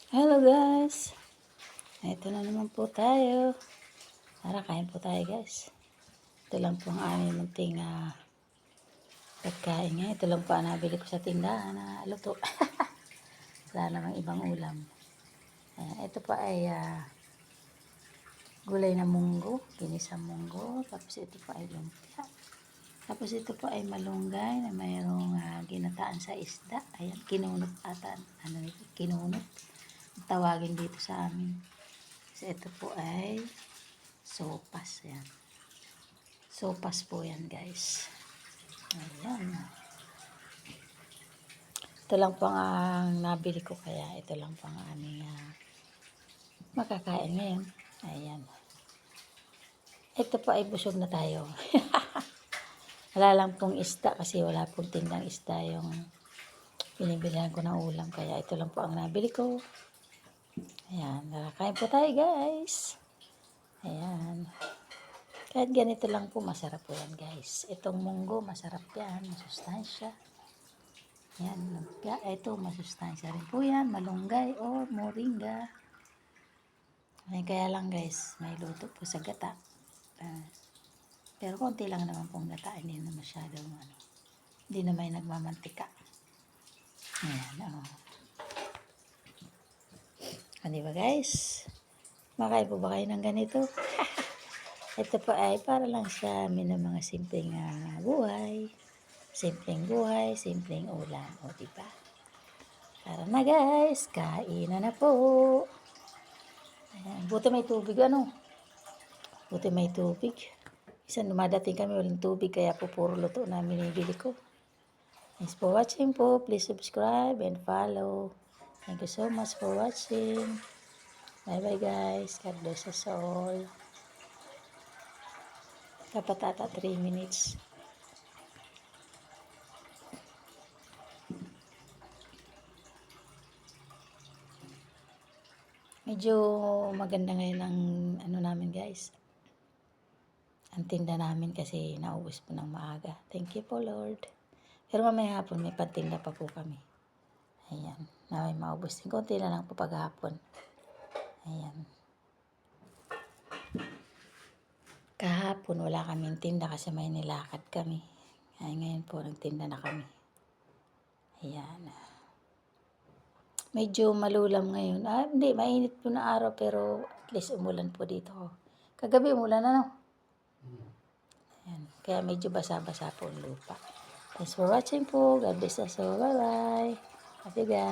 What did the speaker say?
Hello guys! Ito na naman po tayo. Tara, kain po tayo guys. Ito lang po ang aming munting pagkain nga. Ito lang po ang nabili ko sa tindahan na luto. Wala namang ibang ulam. Ito pa ay gulay na munggo. Ginisang munggo. Tapos ito pa ay lumpia. Tapos ito po ay malunggay na mayroong ginataan sa isda. Ayan, kinunot ata. Kinunot. Tawagin dito sa amin. So, ito po ay sopas. Ayan. Sopas po yan, guys. Ayan. Ito lang po ang nabili ko, kaya ito lang po ang aming makakain ngayon. Ayan. Ito po ay busog na tayo. Wala lang pong isda kasi wala pong tindang isda yung binibilihan ko ng ulam. Kaya ito lang po ang nabili ko. Ayan. Kain po tayo, guys. Ayan. Kahit ganito lang po, masarap po yan, guys. Itong munggo, masarap yan. Masustansya. Ayan. Lumpia. Ito, masustansya rin po yan. Malunggay o moringa. Ayan, kaya lang, guys, may luto po sa gata. Pero konti lang naman pong gata. Hindi na masyadong, hindi na may nagmamantika. Ayan, Di ba, guys? Makain po ba kayo ng ganito? Ito po ay para lang sa amin ng mga simpleng buhay. Simpleng buhay, simpleng ulam. O, diba? Tara na, guys. Kain na po. Ayan. Buti may tubig, Buti may tubig. Isang dumadating kami, walang tubig, kaya po puro luto na binibili ko. Thanks for watching po. Please subscribe and follow. Thank you so much for watching. Bye-bye, guys. God bless us all. Dapat ata 3 minutes. Medyo maganda ngayon ang namin, guys. Ang tinda namin kasi naubos po ng maaga. Thank you po, Lord. Pero mamaya hapon may patinda pa po kami. Ayan. Na may maubos din. Konti na lang po paghapon. Ayan. Kahapon wala kaming tinda kasi may nilakad kami. Ay, ngayon po nagtinda na kami. Ayan. Medyo malulam ngayon. Hindi, mainit po na araw pero at least umulan po dito. Kagabi umulan Ayan. Kaya medyo basa-basa po ang lupa. Thanks for watching po. God bless us all. Bye-bye. Love you guys.